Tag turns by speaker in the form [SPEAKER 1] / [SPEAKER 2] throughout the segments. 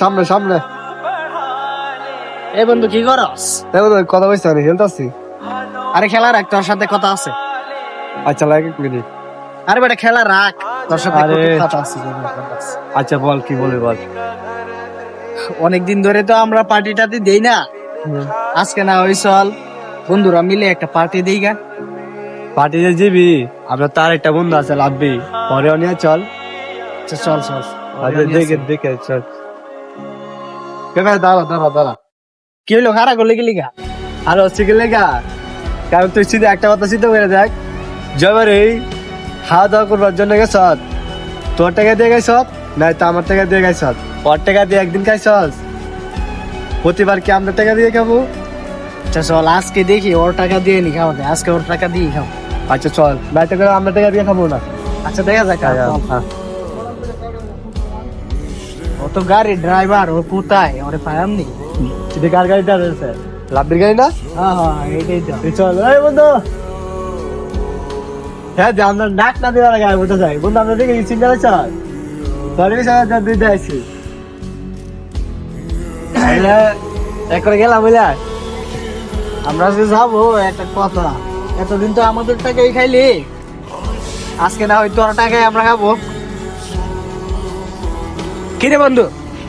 [SPEAKER 1] সামনে সামনে।
[SPEAKER 2] এই বন্ধু কি করস?
[SPEAKER 1] কথা বলছি আমি খেলতেছি।
[SPEAKER 2] আরে খেলা রাখ, তোর সাথে কথা আছে।
[SPEAKER 1] আচ্ছা লাগে 1 মিনিট।
[SPEAKER 2] আরে বেটা খেলা রাখ, তোর সাথে
[SPEAKER 1] আরে।
[SPEAKER 2] কথা আছে।
[SPEAKER 1] আচ্ছা বল কি বলে বল।
[SPEAKER 2] অনেকদিন ধরে তো আমরা পার্টি টাটি দেই না, আজকে না ওই চল বন্ধুরা মিলে একটা পার্টি দেই গা।
[SPEAKER 1] পার্টিতে যাবি? আমরা তার একটা বন্ধু আছে লাভবি, পরে নিয়ে চল।
[SPEAKER 2] আচ্ছা চল চল।
[SPEAKER 1] আচ্ছা দেখে দেখে চল। দাঁড়া দাঁড়া দাঁড়া।
[SPEAKER 2] কি হলো, খারাপ করলে গেলি গা?
[SPEAKER 1] আর হচ্ছে কি লেগা, কারণ তুই শুধু একটা কথা চিন্তা করে দেখ, জবার এই খাওয়া দাওয়া করবার জন্য গেছ, তোর টাকা দিয়ে গেছ নাই তো আমার টাকা দিয়ে গেছ? ওর টাকা দিয়ে একদিন খাইছস, প্রতিবার কি আমরা টাকা দিয়ে খাবো?
[SPEAKER 2] আচ্ছা চল আজকে দেখি ওর টাকা দিয়ে নি খাওয়া যায়, আজকে ওর টাকা দিয়ে খাও।
[SPEAKER 1] আচ্ছা চল, নাই তো করে আমরা টাকা দিয়ে খাবো না।
[SPEAKER 2] আচ্ছা দেখা যাক।
[SPEAKER 1] হ্যাঁ।
[SPEAKER 2] ও তো গাড়ি ড্রাইভার, ও কোথায় ওরে পায়াম নি?
[SPEAKER 1] সেটা কার গাড়িটা রয়েছে? লাভবির গাড়ি না?
[SPEAKER 2] হ্যাঁ হ্যাঁ এইটাই তো।
[SPEAKER 1] তুই চল এই বন্ধু। হ্যাঁ যে আমরা নাক না দেওয়ার আগে বলতে যাই বন্ধু, আমরা দেখে সিঙ্গারে চল তোর বিষয়ে দুইটা আছি এক করে গেলাম বুঝলা।
[SPEAKER 2] আমরা যে যাবো একটা কথা, এতদিন তো আমাদের টাকাই খাইলি, আজকে না হয় তোর টাকায় আমরা খাবো। কিরে বন্ধু,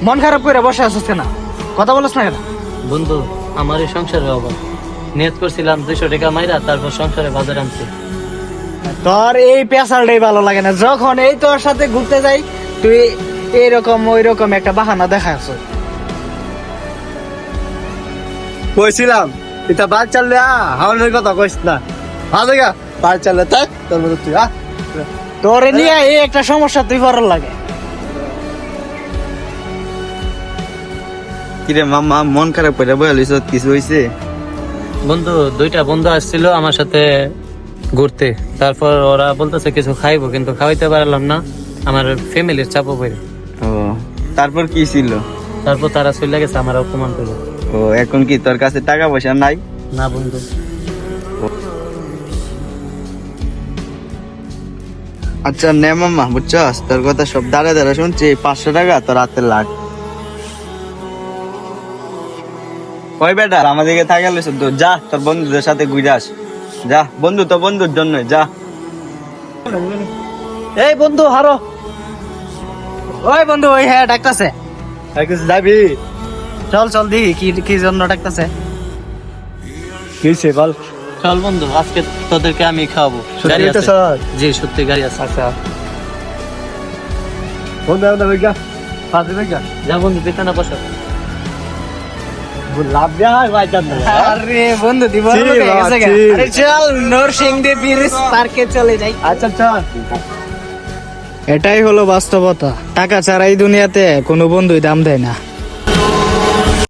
[SPEAKER 2] মন খারাপ করে বসে আছিস কেন? কথা বলিস না কেন?
[SPEAKER 3] বন্ধু, আমার এই সংসারের অভাব। নিয়ত করছিলাম 200 টাকা মাইরা তারপর সংসারে বাজার আনছি।
[SPEAKER 2] তোর এই পেশালটাই ভালো লাগে না, যখন এই তোর সাথে ঘুরতে যাই তুই এইরকম ওই রকম একটা বাহানা দেখাচ্ছ।
[SPEAKER 1] কইছিলাম এটা বাদ চাললে হাওয়ানোর কথা কইস না, ভালো গা বাদ চাললে তাই তোর মতো তুই
[SPEAKER 2] তোরে নিয়ে এই একটা সমস্যা তুই করার লাগে।
[SPEAKER 4] কিরে মামা মন খারাপ করে বলিস, কিছু হয়েছে?
[SPEAKER 3] বন্ধু, 2টা বন্ধু আসছিল আমার সাথে ঘুরতে, তারপর ওরা বলতেছে কিছু খাইবো, কিন্তু খাওয়াইতে পারলাম না, আমার ফ্যামিলির চাপও পড়ে।
[SPEAKER 4] ও তারপর কি ছিল?
[SPEAKER 3] তারপর তারা চলে গেছে, আমার অপমান করে।
[SPEAKER 4] ও এখন কি তোর কাছে টাকা পয়সা নাই?
[SPEAKER 3] না বন্ধু।
[SPEAKER 4] আচ্ছা নে মামা, বুঝছস তোর কথা সব দাঁড়া দাঁড়া শুনছি, 500 টাকা তোর হাতে লাগ। ওই বেটা আমাদেরকে থাকা লইছ তো, যা তোর বন্ধুদের সাথে ঘুরে আস, যা বন্ধু তো বন্ধুর জন্য যা।
[SPEAKER 2] এই বন্ধু হারো, ওই বন্ধু ওই হ্যাঁ ডাকতেছে,
[SPEAKER 1] যাবি?
[SPEAKER 2] চল চল দেখি কি কি জন্য ডাকতেছে।
[SPEAKER 1] কিছে বল।
[SPEAKER 3] চল বন্ধু, আজকে তোদেরকে আমি খাওয়াবো।
[SPEAKER 1] সত্যি
[SPEAKER 3] গাড়ি আছে?
[SPEAKER 1] বলতেছস?
[SPEAKER 3] জি সত্যি গাড়ি আছে।
[SPEAKER 1] আচ্ছা বন্ধু আমরা বেগা পাঁচে বেগা
[SPEAKER 3] যা বন্ধু, পিছনে বসো।
[SPEAKER 1] লাভ দেয়া হয় ভাই জান না।
[SPEAKER 2] আরে বন্ধু দিব
[SPEAKER 1] জি, বাবা, জি।
[SPEAKER 2] আরে চল নরসিংদী ব্রিজ পার্কে চলে যাই।
[SPEAKER 1] আচ্ছা চল।
[SPEAKER 2] এটাই হলো বাস্তবতা, টাকা ছাড়া এই দুনিয়াতে কোনো বন্ধুই দাম দেয় না।